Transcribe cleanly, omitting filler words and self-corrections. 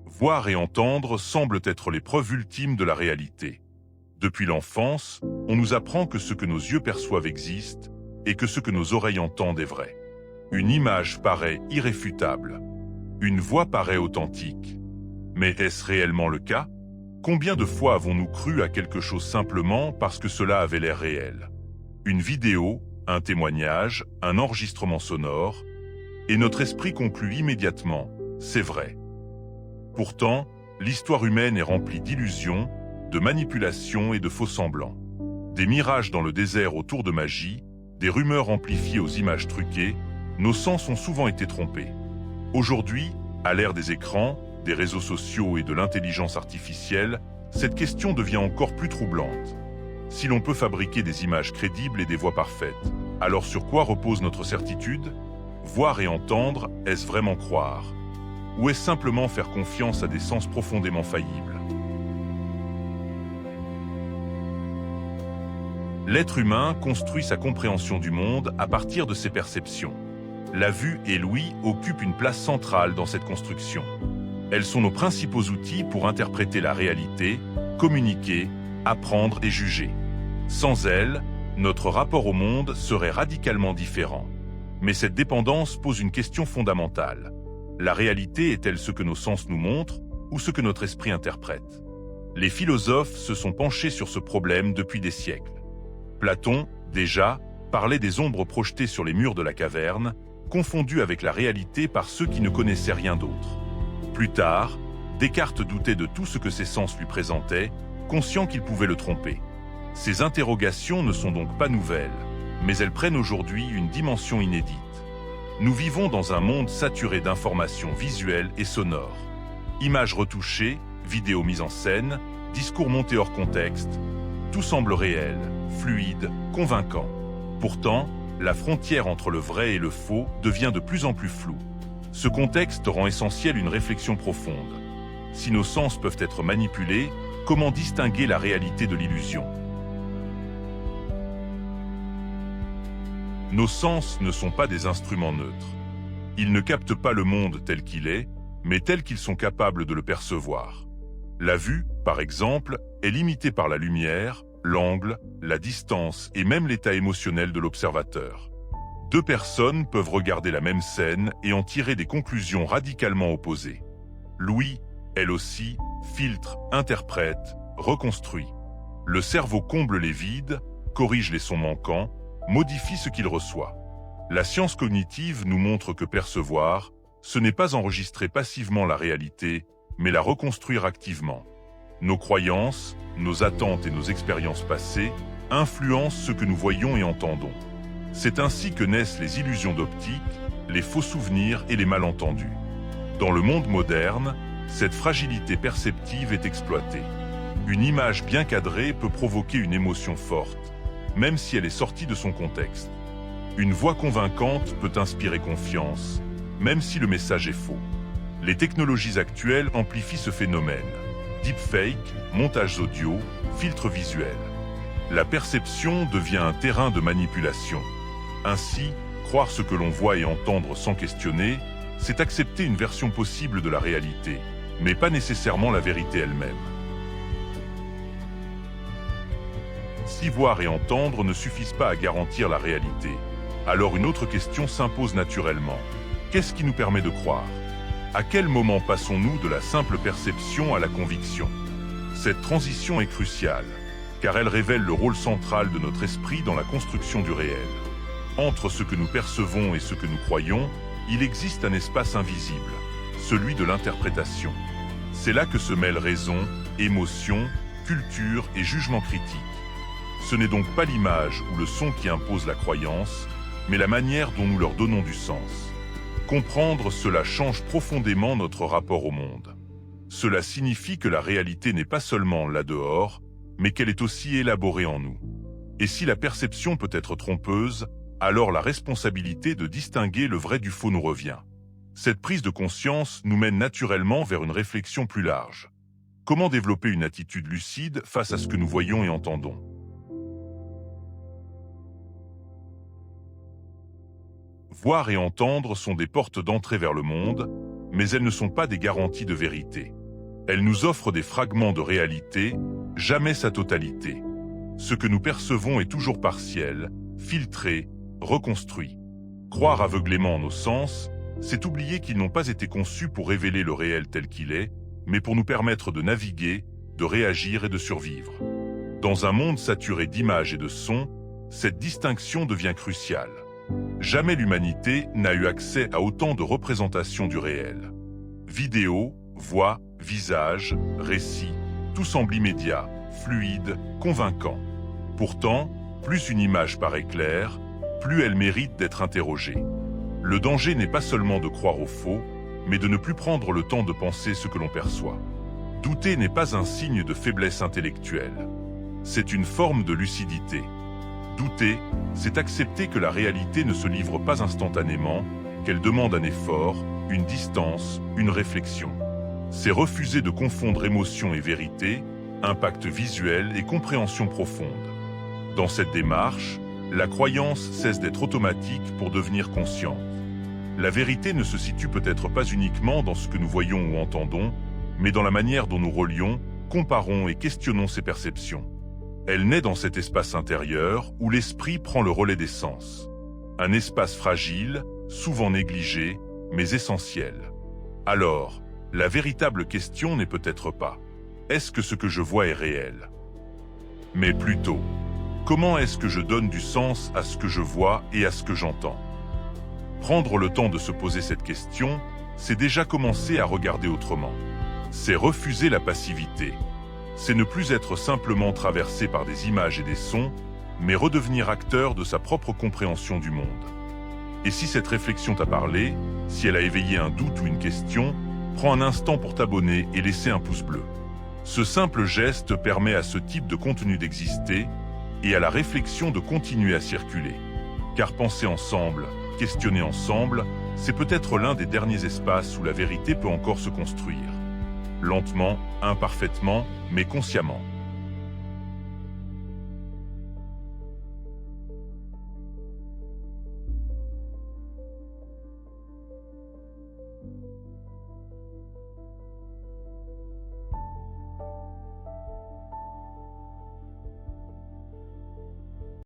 Voir et entendre semblent être les preuves ultimes de la réalité. Depuis l'enfance, on nous apprend que ce que nos yeux perçoivent existe et que ce que nos oreilles entendent est vrai. Une image paraît irréfutable. Une voix paraît authentique. Mais est-ce réellement le cas? Combien de fois avons-nous cru à quelque chose simplement parce que cela avait l'air réel? Une vidéo, un témoignage, un enregistrement sonore, et notre esprit conclut immédiatement « c'est vrai ». Pourtant, l'histoire humaine est remplie d'illusions, de manipulations et de faux-semblants. Des mirages dans le désert autour de magie, des rumeurs amplifiées aux images truquées, nos sens ont souvent été trompés. Aujourd'hui, à l'ère des écrans, des réseaux sociaux et de l'intelligence artificielle, cette question devient encore plus troublante. Si l'on peut fabriquer des images crédibles et des voix parfaites, alors sur quoi repose notre certitude? Voir et entendre, est-ce vraiment croire? Ou est-ce simplement faire confiance à des sens profondément faillibles? L'être humain construit sa compréhension du monde à partir de ses perceptions. La vue et l'ouïe occupent une place centrale dans cette construction. Elles sont nos principaux outils pour interpréter la réalité, communiquer, apprendre et juger. Sans elles, notre rapport au monde serait radicalement différent. Mais cette dépendance pose une question fondamentale. La réalité est-elle ce que nos sens nous montrent ou ce que notre esprit interprète? Les philosophes se sont penchés sur ce problème depuis des siècles. Platon, déjà, parlait des ombres projetées sur les murs de la caverne, confondues avec la réalité par ceux qui ne connaissaient rien d'autre. Plus tard, Descartes doutait de tout ce que ses sens lui présentaient, conscient qu'il pouvait le tromper. Ces interrogations ne sont donc pas nouvelles, mais elles prennent aujourd'hui une dimension inédite. Nous vivons dans un monde saturé d'informations visuelles et sonores. Images retouchées, vidéos mises en scène, discours montés hors contexte, tout semble réel, fluide, convaincant. Pourtant, la frontière entre le vrai et le faux devient de plus en plus floue. Ce contexte rend essentielle une réflexion profonde. Si nos sens peuvent être manipulés, comment distinguer la réalité de l'illusion? Nos sens ne sont pas des instruments neutres. Ils ne captent pas le monde tel qu'il est, mais tel qu'ils sont capables de le percevoir. La vue, par exemple, est limitée par la lumière, l'angle, la distance et même l'état émotionnel de l'observateur. Deux personnes peuvent regarder la même scène et en tirer des conclusions radicalement opposées. L'ouïe, elle aussi, filtre, interprète, reconstruit. Le cerveau comble les vides, corrige les sons manquants, modifie ce qu'il reçoit. La science cognitive nous montre que percevoir, ce n'est pas enregistrer passivement la réalité, mais la reconstruire activement. Nos croyances, nos attentes et nos expériences passées influencent ce que nous voyons et entendons. C'est ainsi que naissent les illusions d'optique, les faux souvenirs et les malentendus. Dans le monde moderne, cette fragilité perceptive est exploitée. Une image bien cadrée peut provoquer une émotion forte, même si elle est sortie de son contexte. Une voix convaincante peut inspirer confiance, même si le message est faux. Les technologies actuelles amplifient ce phénomène. Deepfake, montages audio, filtres visuels. La perception devient un terrain de manipulation. Ainsi, croire ce que l'on voit et entendre sans questionner, c'est accepter une version possible de la réalité, mais pas nécessairement la vérité elle-même. Si voir et entendre ne suffisent pas à garantir la réalité, alors une autre question s'impose naturellement. Qu'est-ce qui nous permet de croire? À quel moment passons-nous de la simple perception à la conviction? Cette transition est cruciale, car elle révèle le rôle central de notre esprit dans la construction du réel. Entre ce que nous percevons et ce que nous croyons, il existe un espace invisible, celui de l'interprétation. C'est là que se mêlent raison, émotion, culture et jugement critique. Ce n'est donc pas l'image ou le son qui impose la croyance, mais la manière dont nous leur donnons du sens. Comprendre cela change profondément notre rapport au monde. Cela signifie que la réalité n'est pas seulement là dehors, mais qu'elle est aussi élaborée en nous. Et si la perception peut être trompeuse, alors la responsabilité de distinguer le vrai du faux nous revient. Cette prise de conscience nous mène naturellement vers une réflexion plus large. Comment développer une attitude lucide face à ce que nous voyons et entendons? Voir et entendre sont des portes d'entrée vers le monde, mais elles ne sont pas des garanties de vérité. Elle nous offre des fragments de réalité, jamais sa totalité. Ce que nous percevons est toujours partiel, filtré, reconstruit. Croire aveuglément en nos sens, c'est oublier qu'ils n'ont pas été conçus pour révéler le réel tel qu'il est, mais pour nous permettre de naviguer, de réagir et de survivre. Dans un monde saturé d'images et de sons, cette distinction devient cruciale. Jamais l'humanité n'a eu accès à autant de représentations du réel. Vidéos, voix, visages, récits, tout semble immédiat, fluide, convaincant. Pourtant, plus une image paraît claire, plus elle mérite d'être interrogée. Le danger n'est pas seulement de croire au faux, mais de ne plus prendre le temps de penser ce que l'on perçoit. Douter n'est pas un signe de faiblesse intellectuelle. C'est une forme de lucidité. Douter, c'est accepter que la réalité ne se livre pas instantanément, qu'elle demande un effort, une distance, une réflexion. C'est refuser de confondre émotion et vérité, impact visuel et compréhension profonde. Dans cette démarche, la croyance cesse d'être automatique pour devenir consciente. La vérité ne se situe peut-être pas uniquement dans ce que nous voyons ou entendons, mais dans la manière dont nous relions, comparons et questionnons ces perceptions. Elle naît dans cet espace intérieur où l'esprit prend le relais des sens. Un espace fragile, souvent négligé, mais essentiel. Alors, la véritable question n'est peut-être pas « Est-ce que ce que je vois est réel ?» mais plutôt « Comment est-ce que je donne du sens à ce que je vois et à ce que j'entends ?» Prendre le temps de se poser cette question, c'est déjà commencer à regarder autrement. C'est refuser la passivité. C'est ne plus être simplement traversé par des images et des sons, mais redevenir acteur de sa propre compréhension du monde. Et si cette réflexion t'a parlé, si elle a éveillé un doute ou une question, prends un instant pour t'abonner et laisser un pouce bleu. Ce simple geste permet à ce type de contenu d'exister et à la réflexion de continuer à circuler. Car penser ensemble, questionner ensemble, c'est peut-être l'un des derniers espaces où la vérité peut encore se construire. Lentement, imparfaitement, mais consciemment.